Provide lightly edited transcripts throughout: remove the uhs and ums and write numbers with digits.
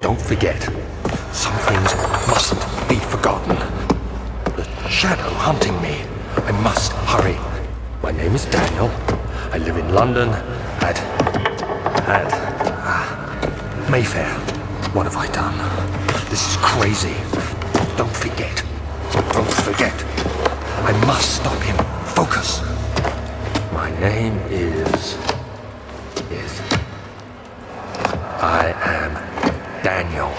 Don't forget. Some things mustn't be forgotten. The shadow hunting me. I must hurry. My name is Daniel. I live in London at Mayfair. What have I done? This is crazy. Don't forget. Don't forget. I must stop him. Focus. My name is... I am Daniel.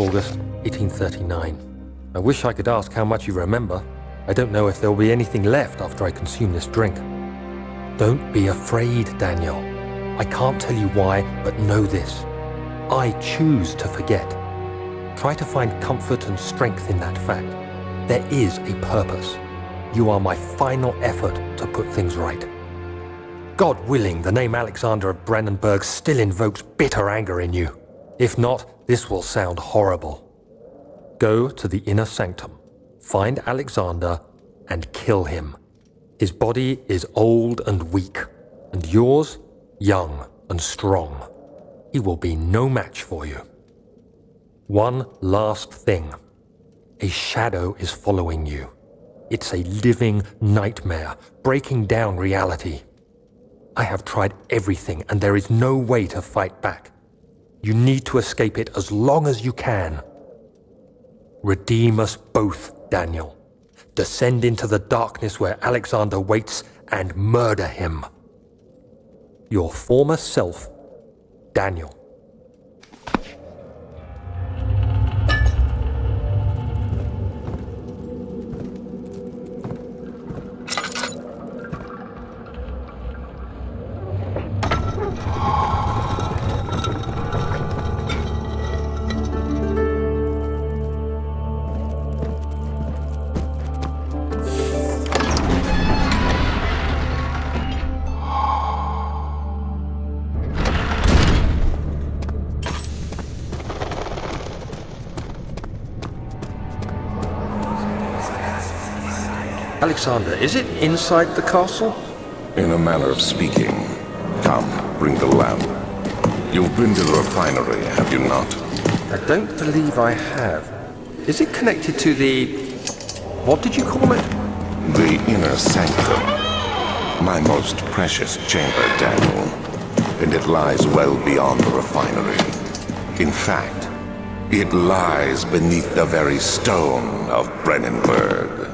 August 1839. I wish I could ask how much you remember. I don't know if there will be anything left after I consume this drink. Don't be afraid, Daniel. I can't tell you why, but know this. I choose to forget. Try to find comfort and strength in that fact. There is a purpose. You are my final effort to put things right. God willing, the name Alexander of Brandenburg still invokes bitter anger in you. If not, this will sound horrible. Go to the inner sanctum, find Alexander, and kill him. His body is old and weak, and yours, young and strong. He will be no match for you. One last thing. A shadow is following you. It's a living nightmare, breaking down reality. I have tried everything, and there is no way to fight back. You need to escape it as long as you can. Redeem us both, Daniel. Descend into the darkness where Alexander waits and murder him. Your former self, Daniel. Alexander, is it inside the castle? In a manner of speaking. Come, bring the lamp. You've been to the refinery, have you not? I don't believe I have. Is it connected to the... what did you call it? The inner sanctum. My most precious chamber, Daniel. And it lies well beyond the refinery. In fact, it lies beneath the very stone of Brennenburg.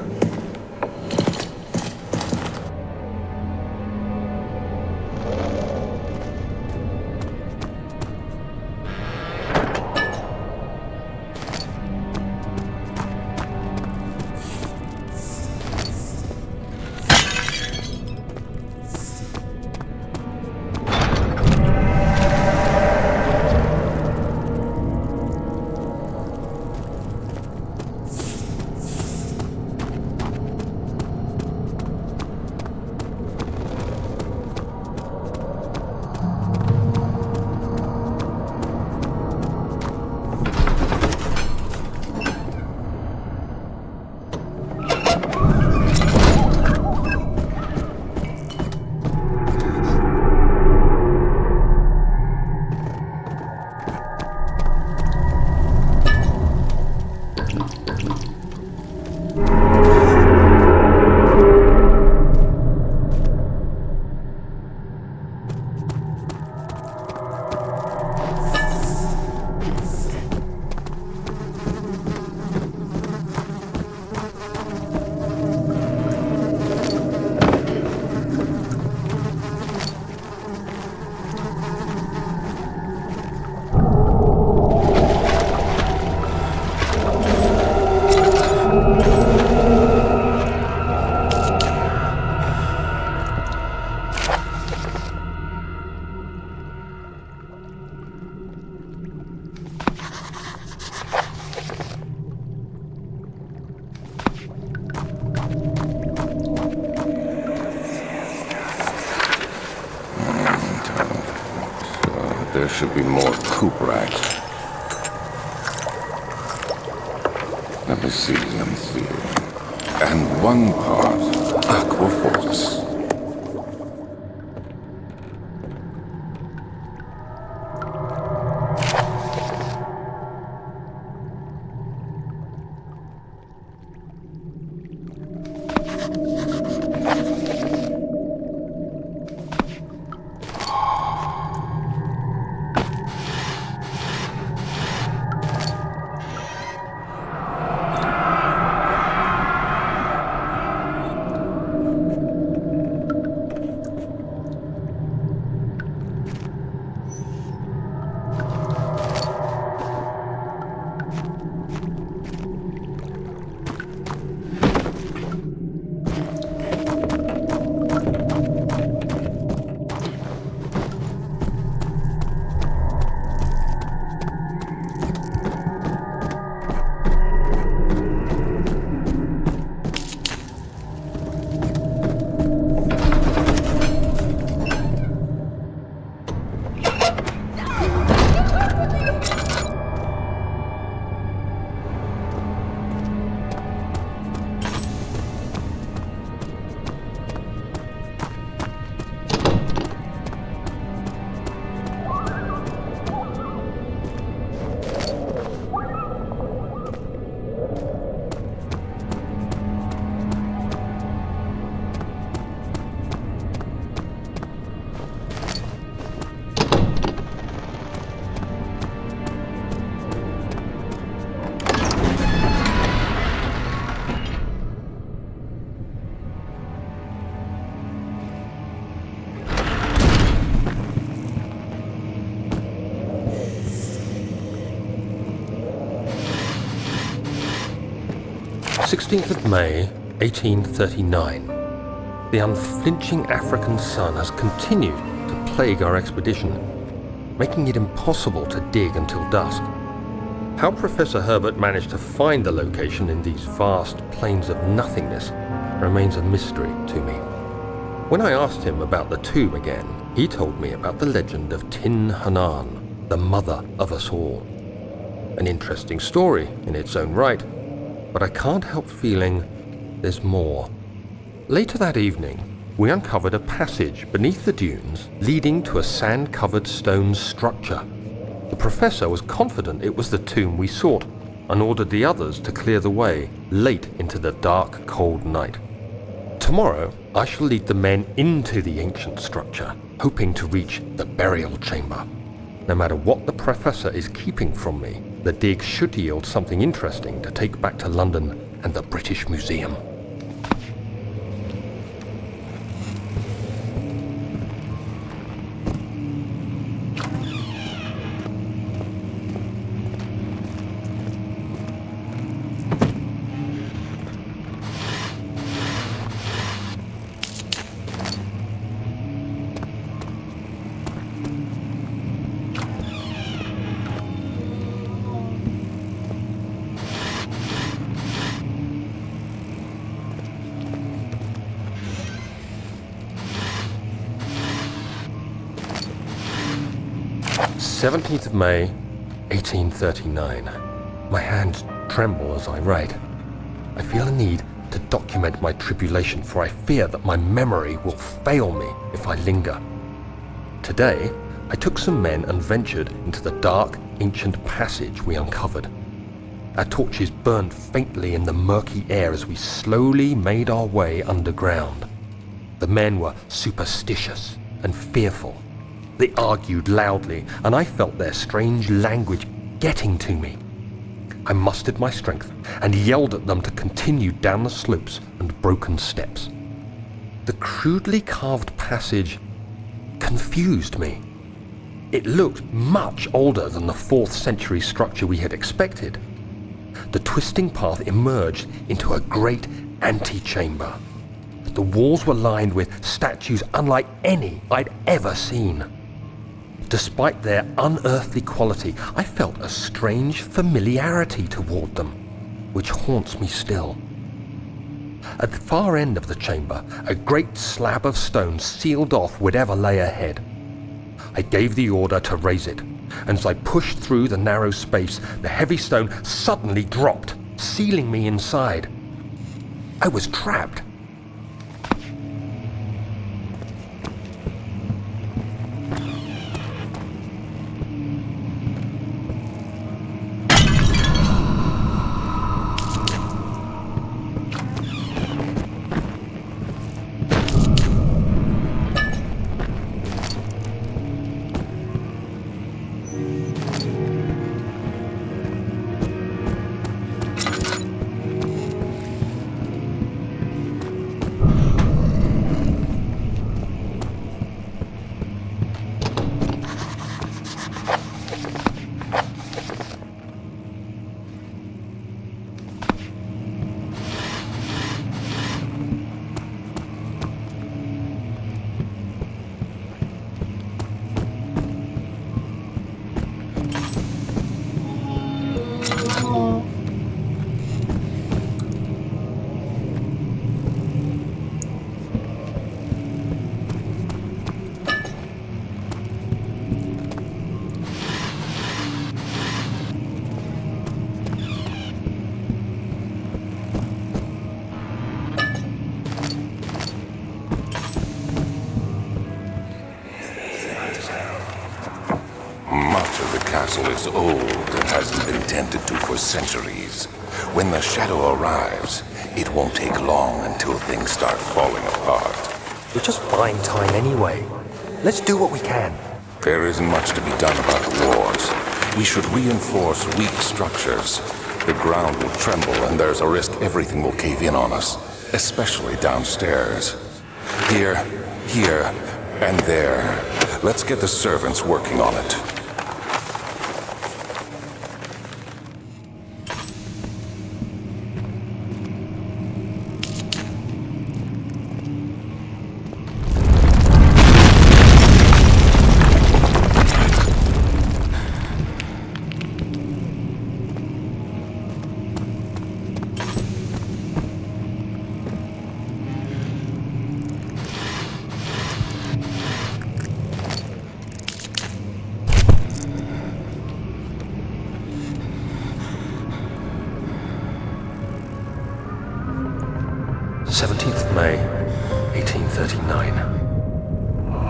There should be more coop racks. Let me see. And one part aquafortis. 16th of May, 1839. The unflinching African sun has continued to plague our expedition, making it impossible to dig until dusk. How Professor Herbert managed to find the location in these vast plains of nothingness remains a mystery to me. When I asked him about the tomb again, he told me about the legend of Tin Hanan, the mother of us all. An interesting story in its own right, but I can't help feeling there's more. Later that evening, we uncovered a passage beneath the dunes leading to a sand-covered stone structure. The professor was confident it was the tomb we sought and ordered the others to clear the way late into the dark, cold night. Tomorrow, I shall lead the men into the ancient structure, hoping to reach the burial chamber. No matter what the professor is keeping from me, the dig should yield something interesting to take back to London and the British Museum. "17th of May, 1839. My hands tremble as I write. I feel a need to document my tribulation, for I fear that my memory will fail me if I linger. Today, I took some men and ventured into the dark, ancient passage we uncovered. Our torches burned faintly in the murky air as we slowly made our way underground. The men were superstitious and fearful. They argued loudly, and I felt their strange language getting to me. I mustered my strength and yelled at them to continue down the slopes and broken steps. The crudely carved passage confused me. It looked much older than the 4th century structure we had expected. The twisting path emerged into a great antechamber. The walls were lined with statues unlike any I'd ever seen. Despite their unearthly quality, I felt a strange familiarity toward them, which haunts me still. At the far end of the chamber, a great slab of stone sealed off whatever lay ahead. I gave the order to raise it, and as I pushed through the narrow space, the heavy stone suddenly dropped, sealing me inside. I was trapped. Is old and hasn't been tended to for centuries. When the shadow arrives, it won't take long until things start falling apart. We're just buying time anyway. Let's do what we can. There isn't much to be done about the wars. We should reinforce weak structures. The ground will tremble and there's a risk everything will cave in on us, especially downstairs. Here, and there. Let's get the servants working on it.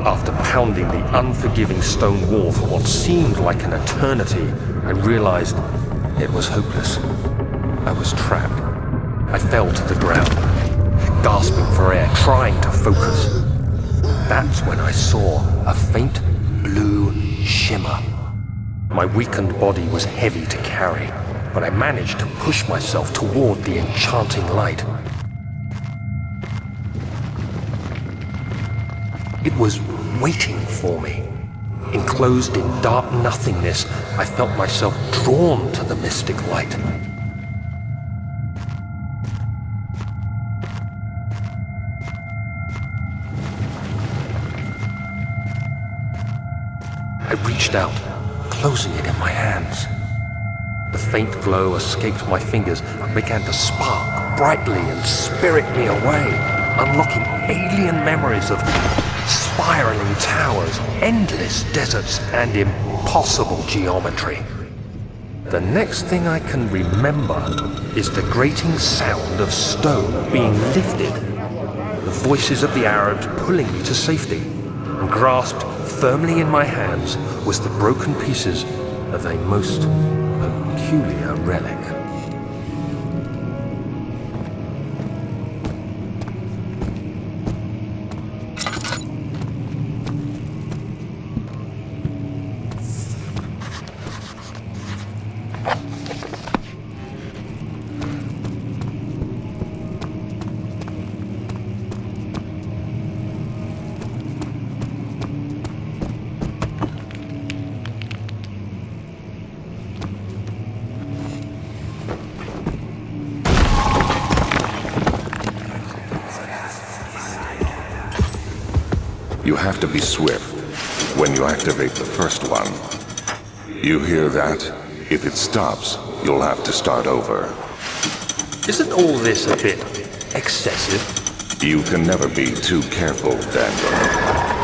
After pounding the unforgiving stone wall for what seemed like an eternity, I realized it was hopeless. I was trapped. I fell to the ground, gasping for air, trying to focus. That's when I saw a faint blue shimmer. My weakened body was heavy to carry, but I managed to push myself toward the enchanting light. It was waiting for me. Enclosed in dark nothingness, I felt myself drawn to the mystic light. I reached out, closing it in my hands. The faint glow escaped my fingers and began to spark brightly and spirit me away, unlocking alien memories of spiraling towers, endless deserts, and impossible geometry. The next thing I can remember is the grating sound of stone being lifted, the voices of the Arabs pulling me to safety, and grasped firmly in my hands was the broken pieces of a most peculiar relic. You have to be swift when you activate the first one. You hear that? If it stops, you'll have to start over. Isn't all this a bit excessive? You can never be too careful, Daniel.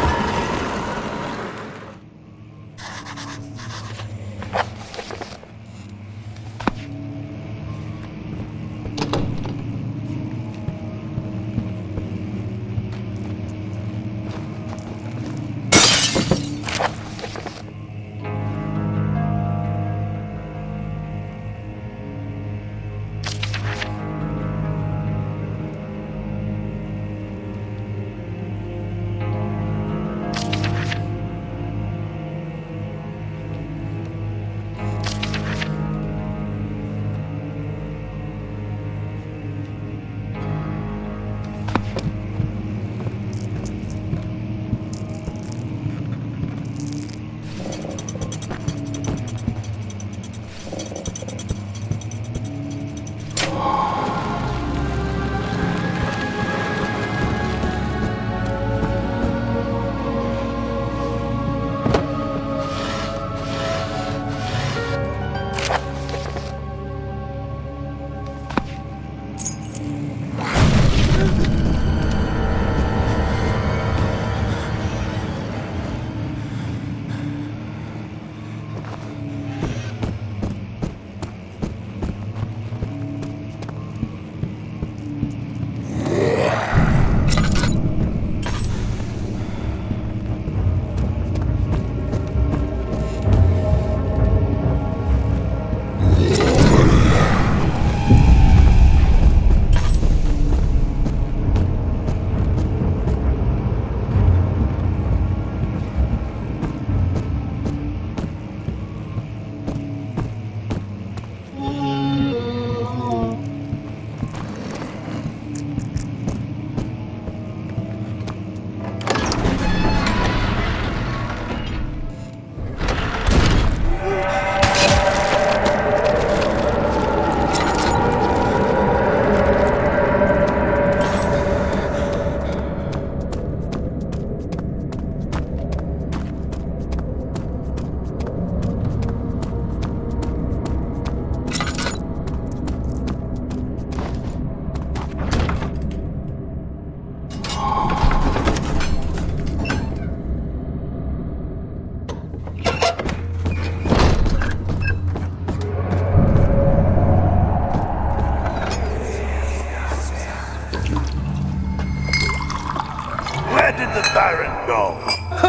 Where did the Baron go?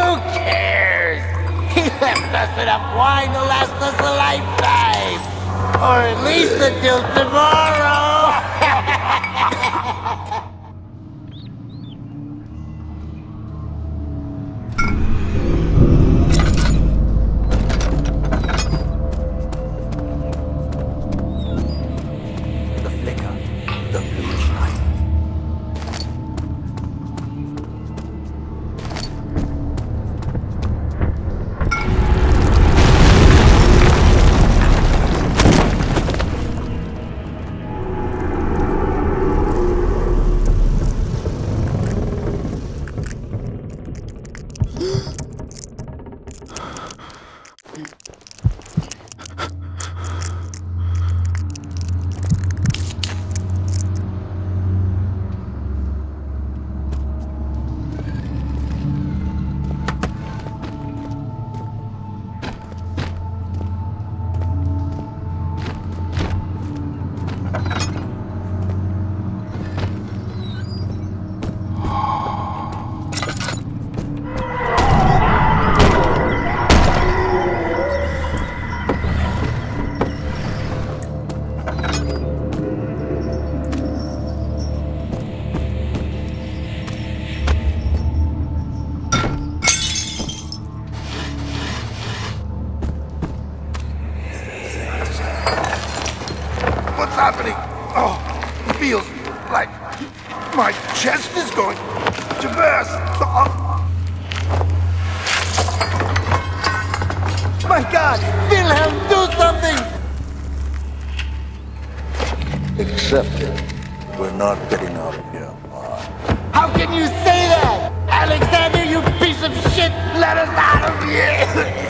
Who cares? He left us enough wine to last us a lifetime. Or at least until tomorrow. The flicker, the bluish light. What's happening? Oh, it feels like my chest is going to burst. My God! Wilhelm, do something! Accept it. We're not getting out of here. How can you say that? Alexander, you piece of shit! Let us out of here!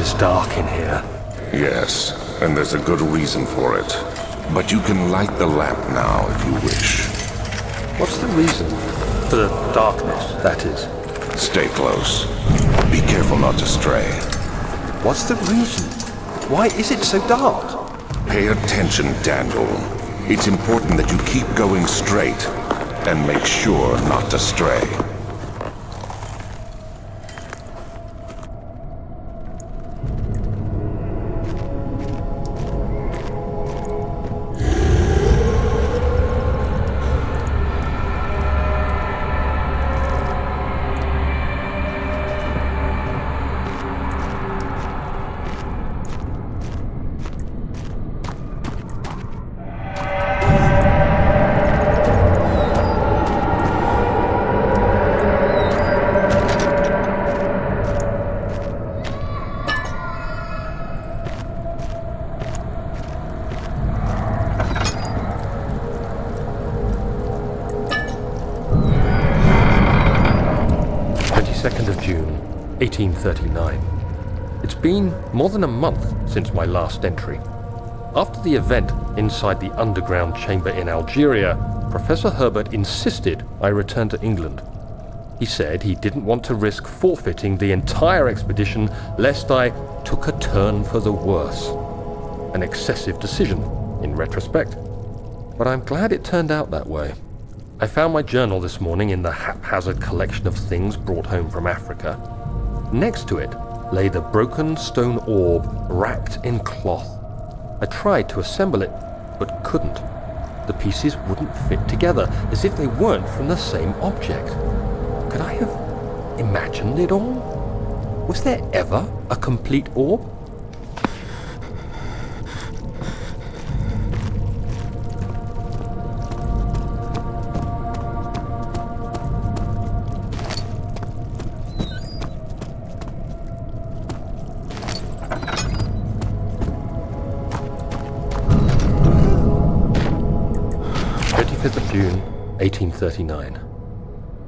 It's dark in here. Yes, and there's a good reason for it. But you can light the lamp now if you wish. What's the reason? For the darkness, that is. Stay close. Be careful not to stray. What's the reason? Why is it so dark? Pay attention, Daniel. It's important that you keep going straight and make sure not to stray. June 1839. It's been more than a month since my last entry. After the event inside the underground chamber in Algeria, Professor Herbert insisted I return to England. He said he didn't want to risk forfeiting the entire expedition lest I took a turn for the worse. An excessive decision, in retrospect. But I'm glad it turned out that way. I found my journal this morning in the haphazard collection of things brought home from Africa. Next to it lay the broken stone orb wrapped in cloth. I tried to assemble it, but couldn't. The pieces wouldn't fit together, as if they weren't from the same object. Could I have imagined it all? Was there ever a complete orb? June 1839.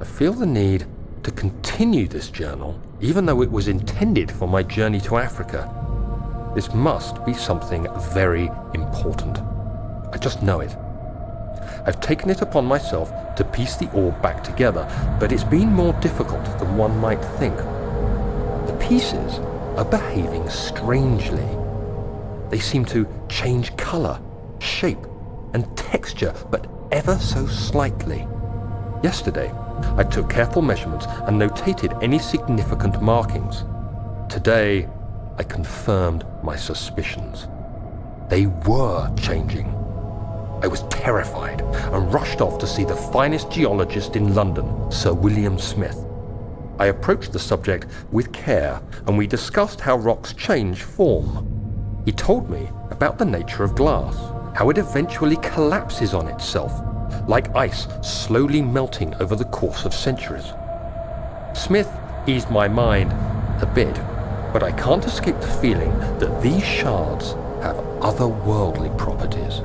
I feel the need to continue this journal, even though it was intended for my journey to Africa. This must be something very important. I just know it. I've taken it upon myself to piece the orb back together, but it's been more difficult than one might think. The pieces are behaving strangely. They seem to change color, shape, and texture, but ever so slightly. Yesterday, I took careful measurements and notated any significant markings. Today, I confirmed my suspicions. They were changing. I was terrified and rushed off to see the finest geologist in London, Sir William Smith. I approached the subject with care and we discussed how rocks change form. He told me about the nature of glass, how it eventually collapses on itself, like ice slowly melting over the course of centuries. Smith eased my mind a bit, but I can't escape the feeling that these shards have otherworldly properties.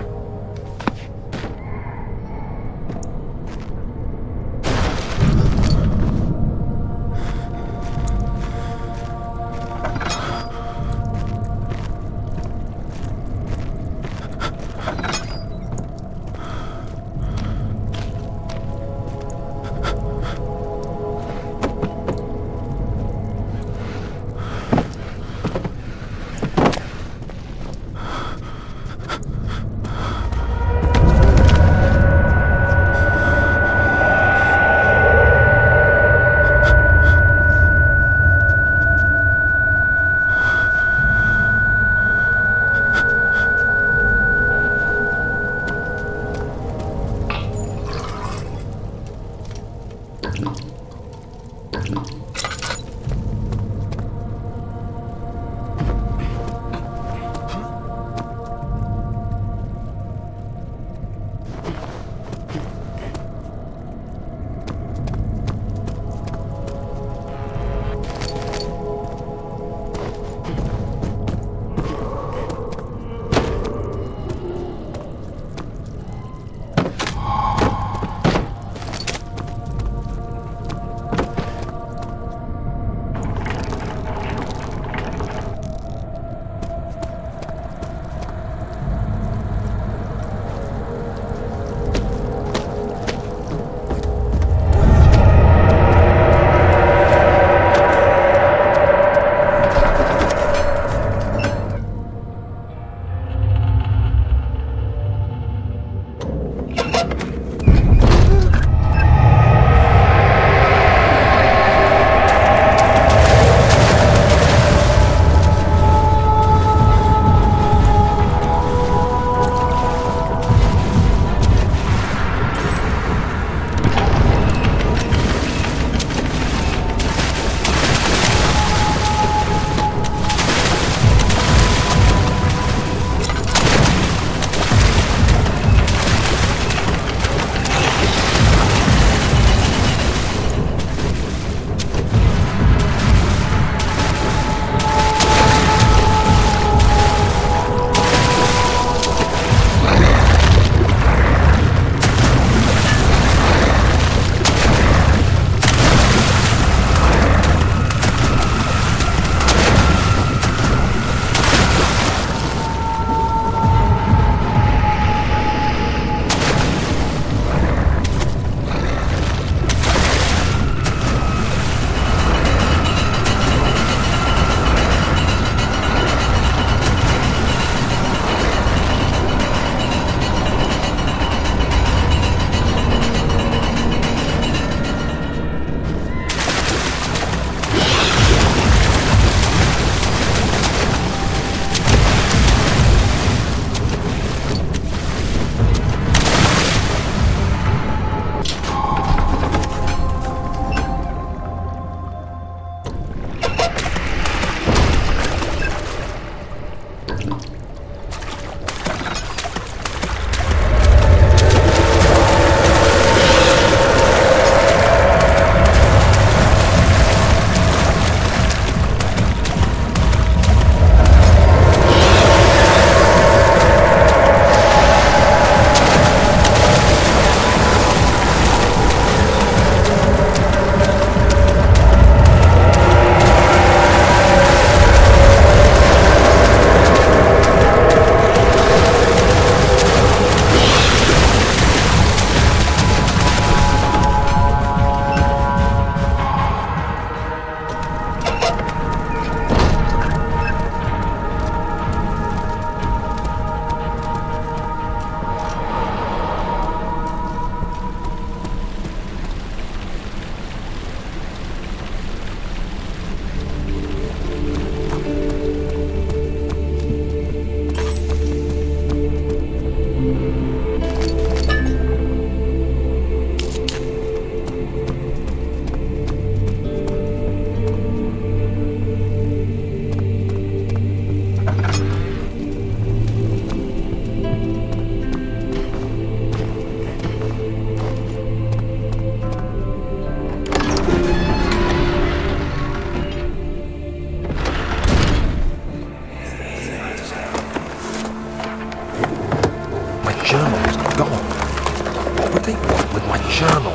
one with my journal.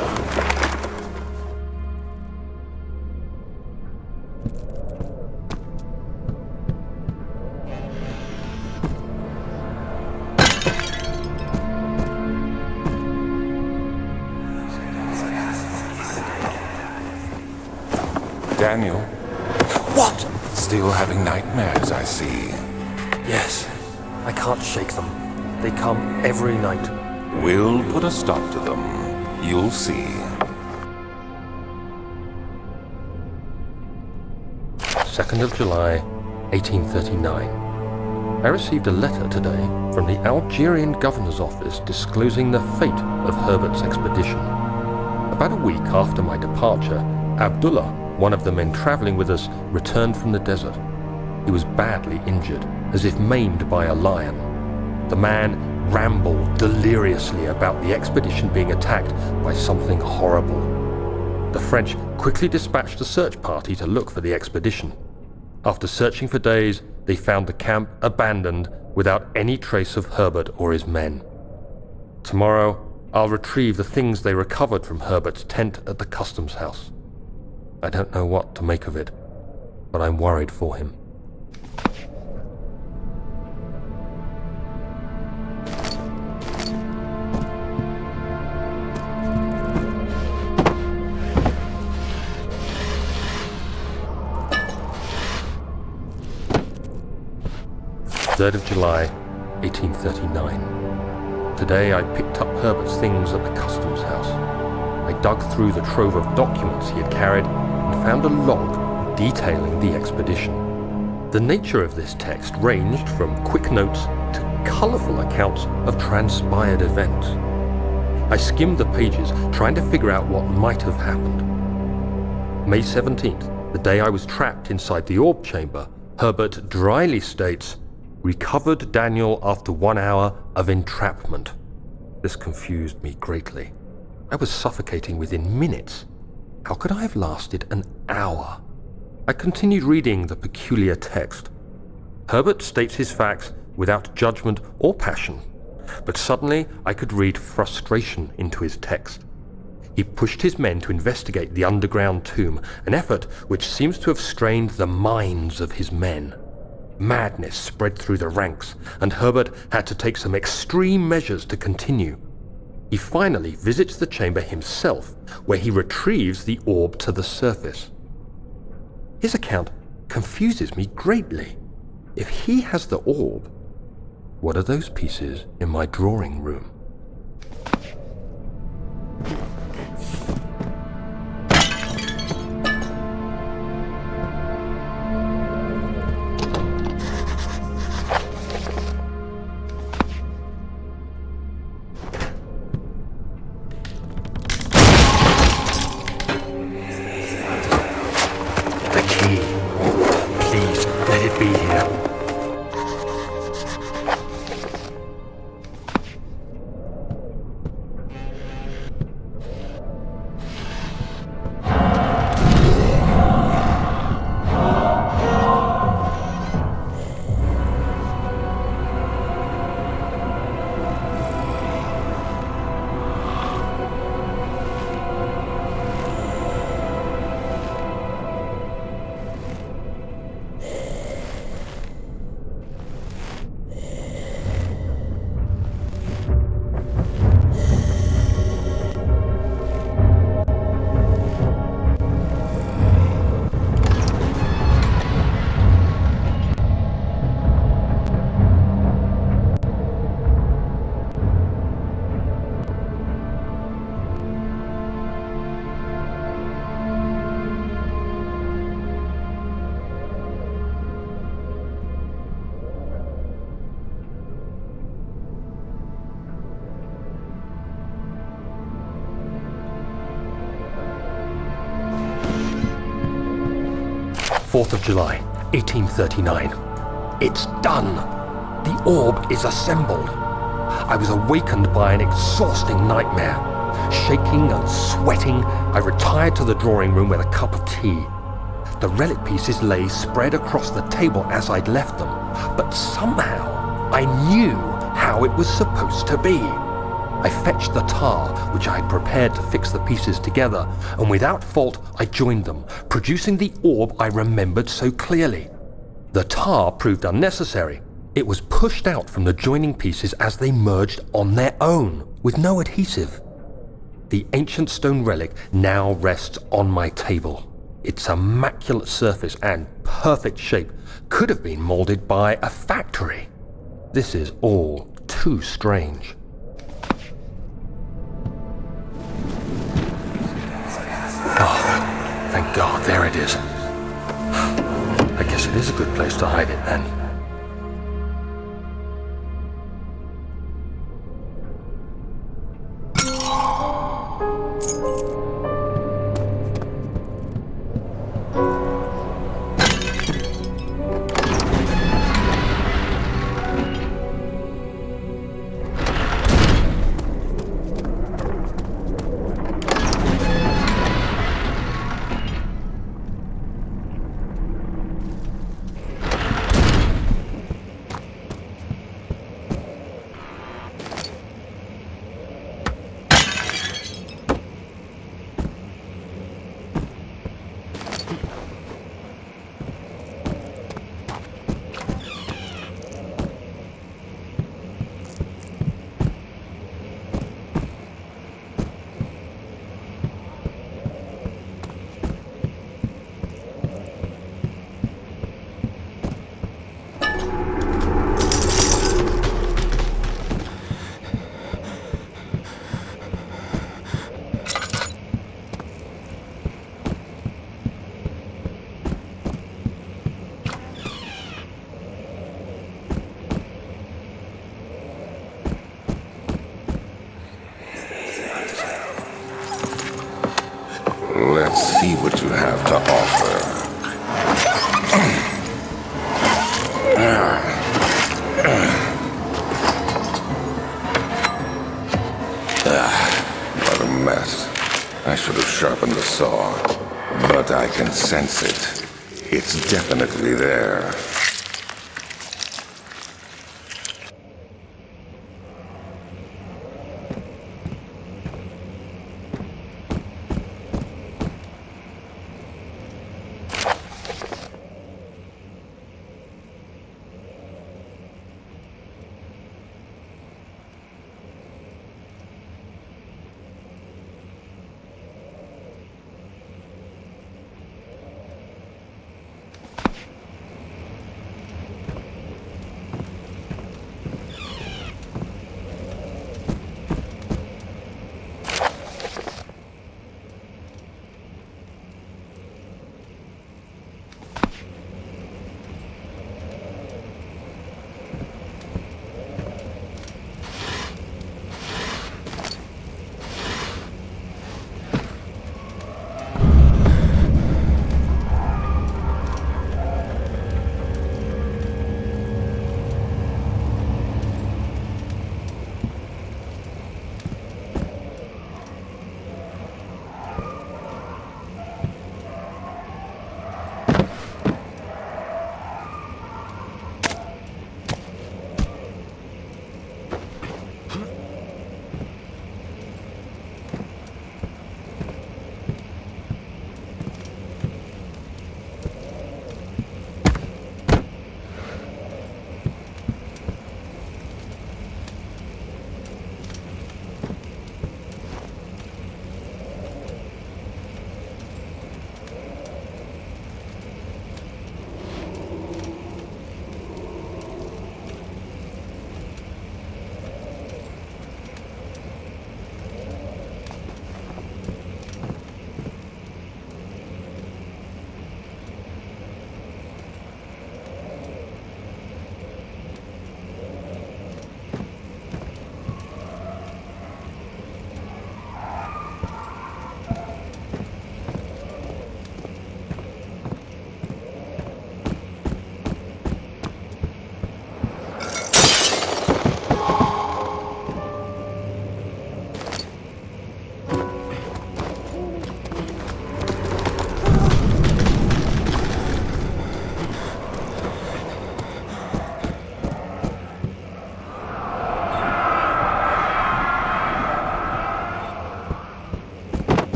Daniel, What? still having nightmares, I see. Yes, I can't shake them. They come every night. We'll put a stop to them. You'll see. 2nd of July, 1839. I received a letter today from the Algerian governor's office disclosing the fate of Herbert's expedition. About a week after my departure, Abdullah, one of the men traveling with us, returned from the desert. He was badly injured, as if maimed by a lion. The man rambled deliriously about the expedition being attacked by something horrible. The French quickly dispatched a search party to look for the expedition. After searching for days, they found the camp abandoned without any trace of Herbert or his men. Tomorrow, I'll retrieve the things they recovered from Herbert's tent at the customs house. I don't know what to make of it, but I'm worried for him. Third of July, 1839. Today I picked up Herbert's things at the customs house. I dug through the trove of documents he had carried and found a log detailing the expedition. The nature of this text ranged from quick notes to colourful accounts of transpired events. I skimmed the pages, trying to figure out what might have happened. May 17th, the day I was trapped inside the orb chamber, Herbert dryly states, "Recovered Daniel after 1 hour of entrapment." This confused me greatly. I was suffocating within minutes. How could I have lasted an hour? I continued reading the peculiar text. Herbert states his facts without judgment or passion, but suddenly I could read frustration into his text. He pushed his men to investigate the underground tomb, an effort which seems to have strained the minds of his men. Madness spread through the ranks, and Herbert had to take some extreme measures to continue. He finally visits the chamber himself, where he retrieves the orb to the surface. His account confuses me greatly. If he has the orb, what are those pieces in my drawing room? The key. Please, let it be here. Fourth of July, 1839. It's done! The orb is assembled. I was awakened by an exhausting nightmare. Shaking and sweating, I retired to the drawing room with a cup of tea. The relic pieces lay spread across the table as I'd left them, but somehow I knew how it was supposed to be. I fetched the tar, which I had prepared to fix the pieces together, and without fault I joined them, producing the orb I remembered so clearly. The tar proved unnecessary. It was pushed out from the joining pieces as they merged on their own, with no adhesive. The ancient stone relic now rests on my table. Its immaculate surface and perfect shape could have been molded by a factory. This is all too strange. Oh, thank God, there it is. I guess it is a good place to hide it then. Let's see what you have to offer. What a mess. I should have sharpened the saw. But I can sense it. It's definitely there.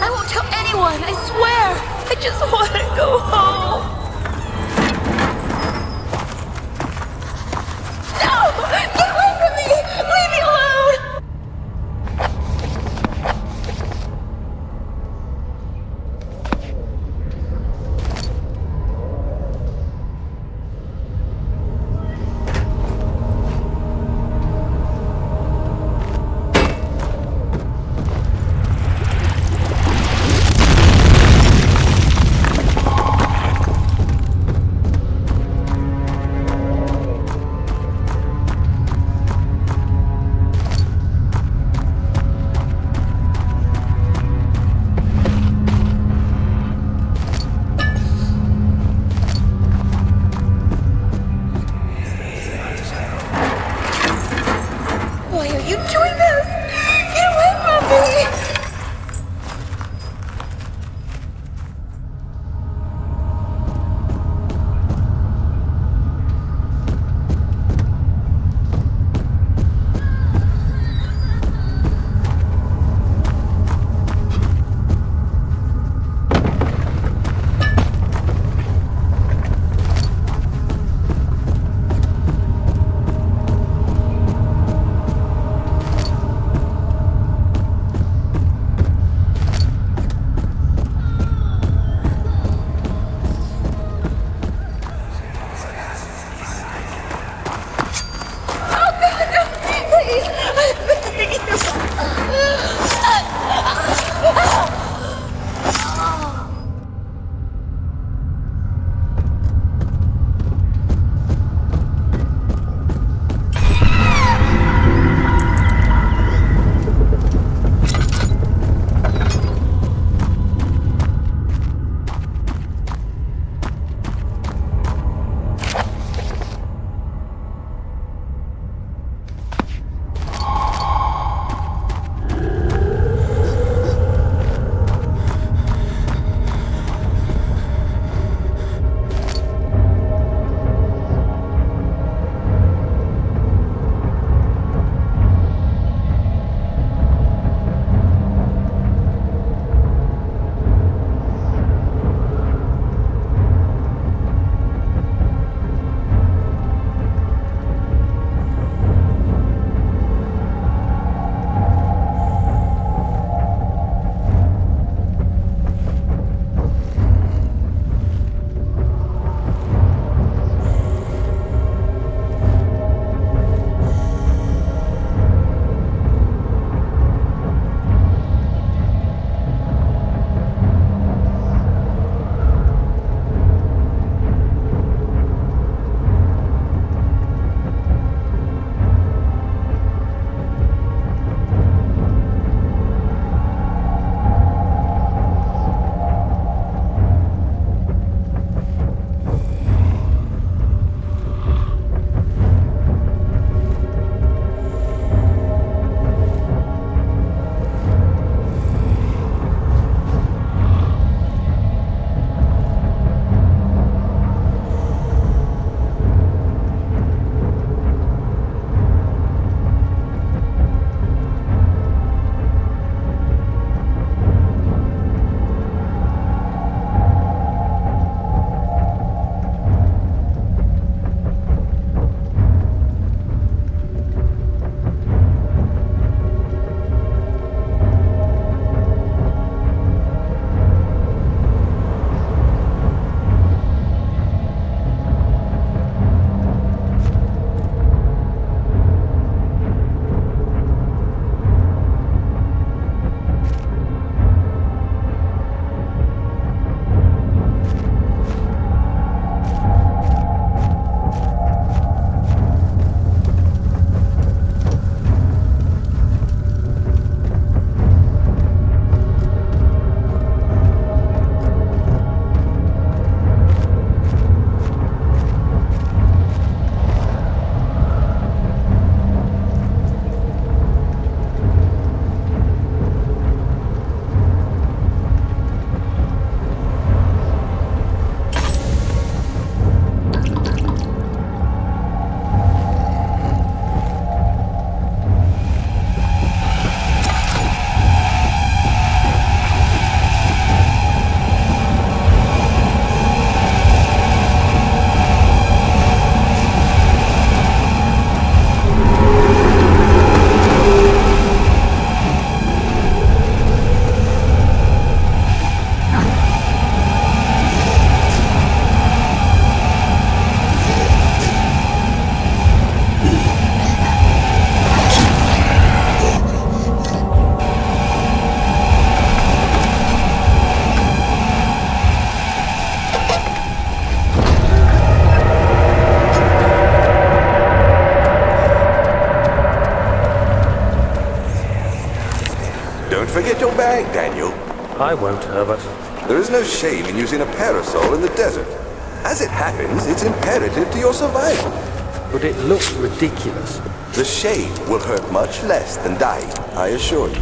I won't tell anyone, I swear. I just want to go home. No! Get away from me! Leave me alone! I won't, Herbert. There is no shame in using a parasol in the desert. As it happens, it's imperative to your survival. But it looks ridiculous. The shade will hurt much less than dying, I assure you.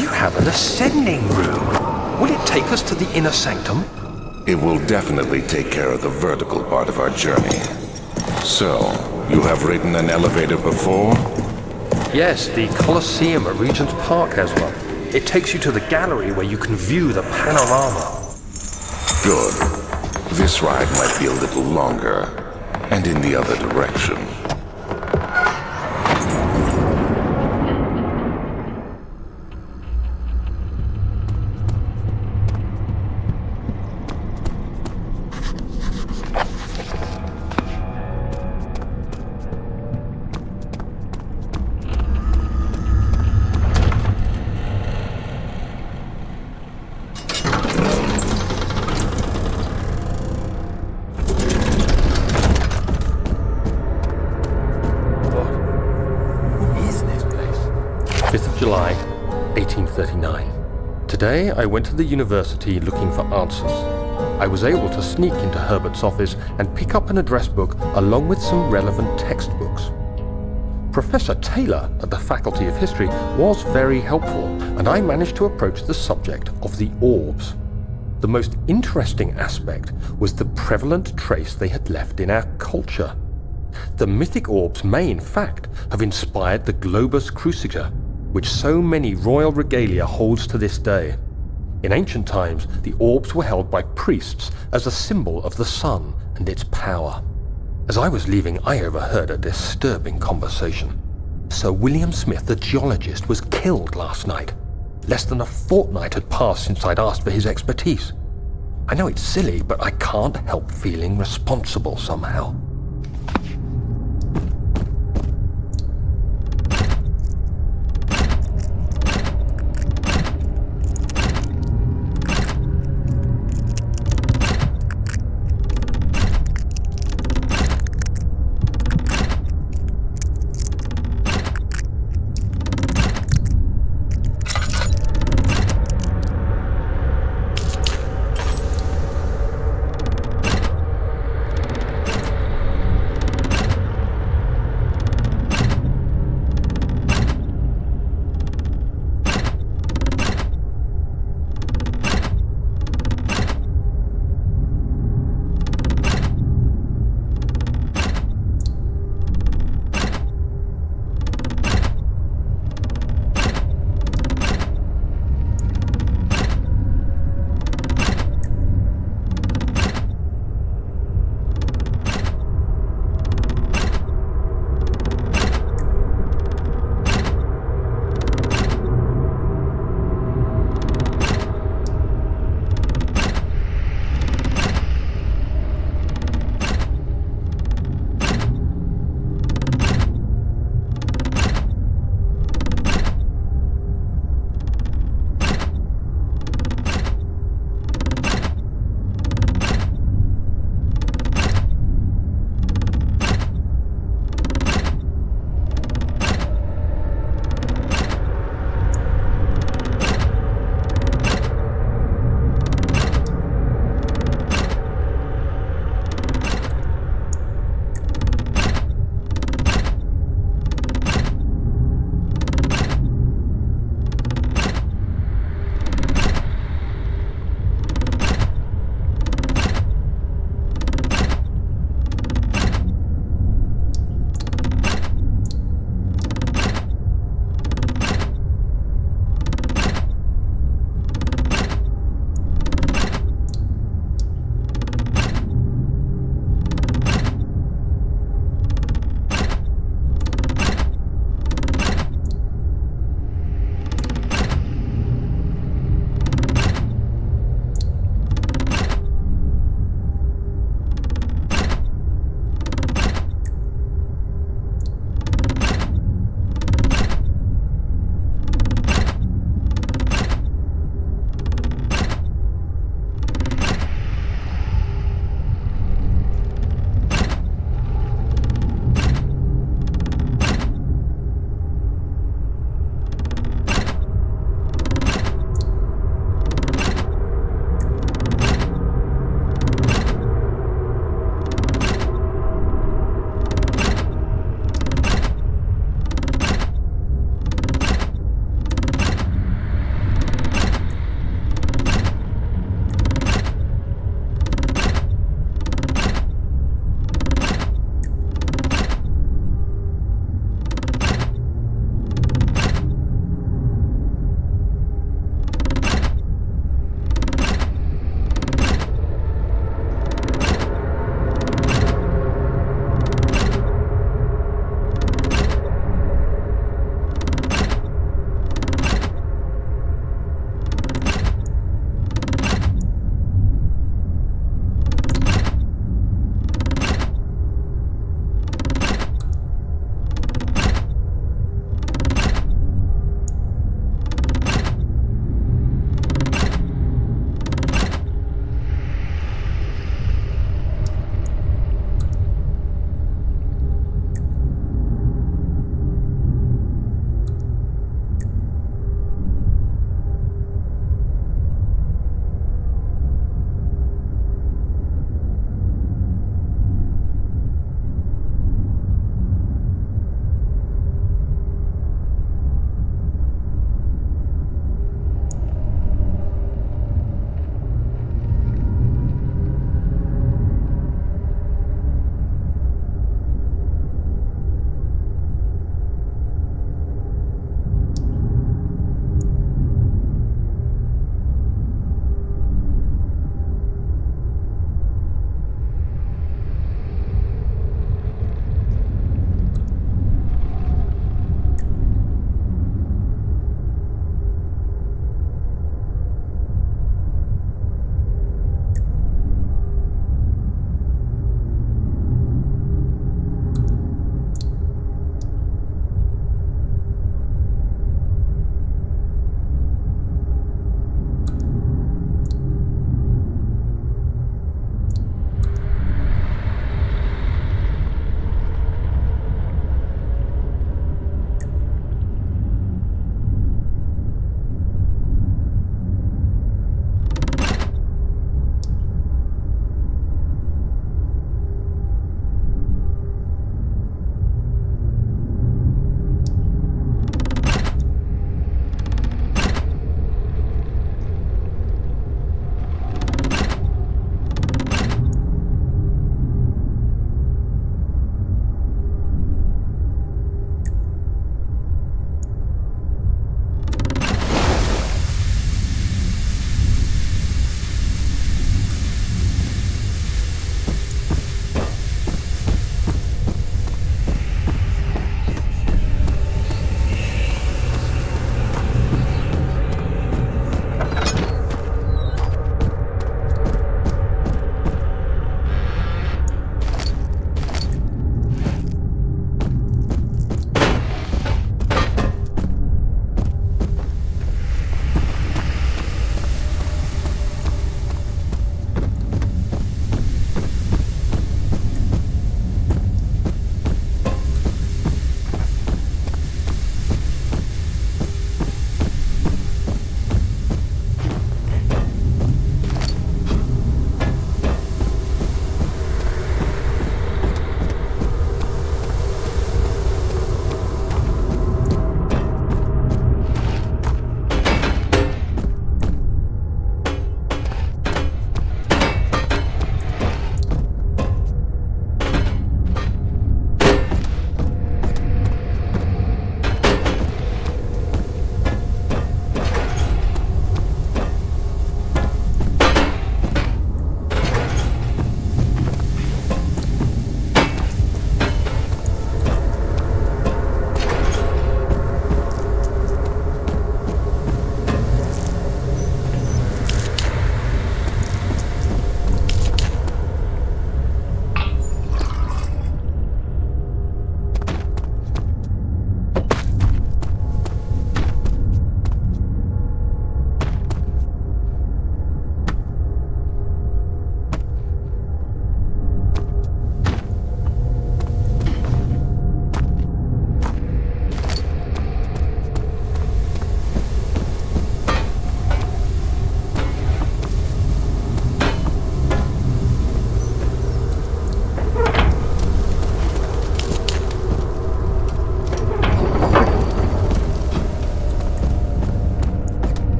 You have an ascending room. Will it take us to the inner sanctum? It will definitely take care of the vertical part of our journey. So, you have ridden an elevator before? Yes, the Colosseum at Regent's Park has one. It takes you to the gallery where you can view the panorama. Good. This ride might be a little longer, and in the other direction. July, 1839. Today I went to the university looking for answers. I was able to sneak into Herbert's office and pick up an address book along with some relevant textbooks. Professor Taylor at the Faculty of History was very helpful, and I managed to approach the subject of the orbs. The most interesting aspect was the prevalent trace they had left in our culture. The mythic orbs may in fact have inspired the globus cruciger, which so many royal regalia holds to this day. In ancient times, the orbs were held by priests as a symbol of the sun and its power. As I was leaving, I overheard a disturbing conversation. Sir William Smith, the geologist, was killed last night. Less than a fortnight had passed since I'd asked for his expertise. I know it's silly, but I can't help feeling responsible somehow.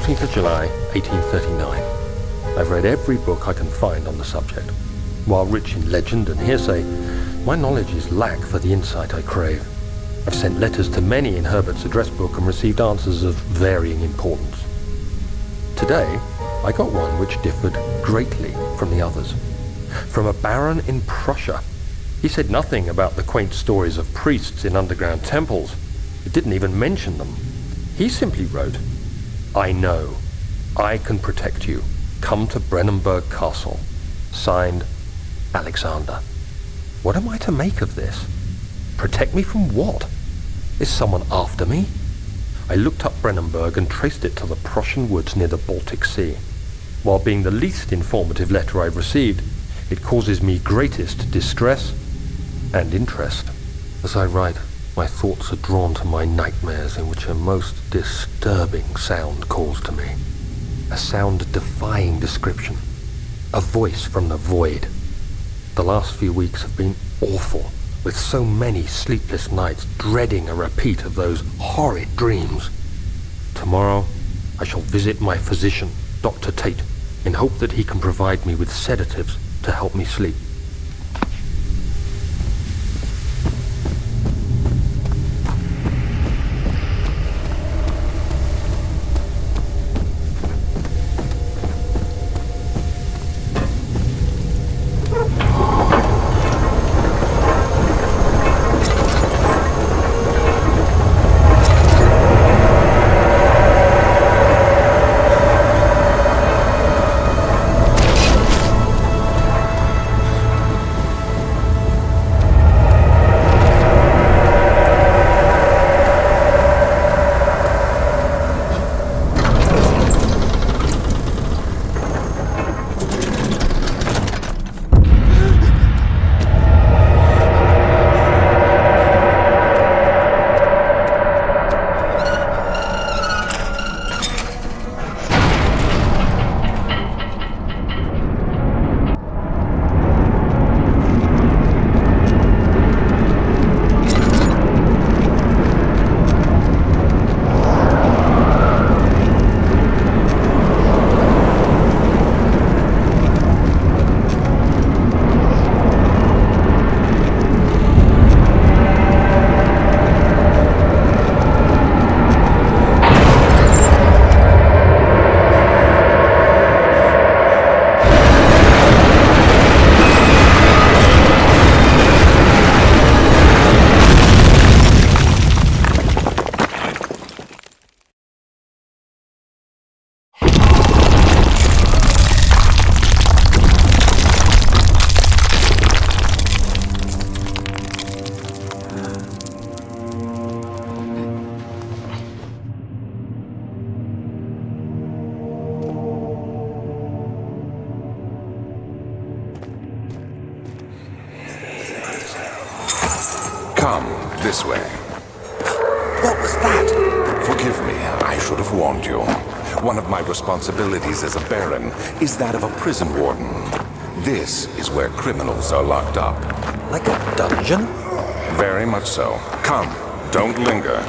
14th of July, 1839. I've read every book I can find on the subject. While rich in legend and hearsay, my knowledge is lack for the insight I crave. I've sent letters to many in Herbert's address book and received answers of varying importance. Today, I got one which differed greatly from the others. From a baron in Prussia. He said nothing about the quaint stories of priests in underground temples. It didn't even mention them. He simply wrote, "I know. I can protect you. Come to Brennenburg Castle." Signed, Alexander. What am I to make of this? Protect me from what? Is someone after me? I looked up Brennenburg and traced it to the Prussian woods near the Baltic Sea. While being the least informative letter I've received, it causes me greatest distress and interest. As I write, my thoughts are drawn to my nightmares in which a most disturbing sound calls to me. A sound defying description. A voice from the void. The last few weeks have been awful, with so many sleepless nights dreading a repeat of those horrid dreams. Tomorrow, I shall visit my physician, Dr. Tate, in hope that he can provide me with sedatives to help me sleep. Come, this way. What was that? Forgive me, I should have warned you. One of my responsibilities as a baron is that of a prison warden. This is where criminals are locked up. Like a dungeon? Very much so. Come, don't linger.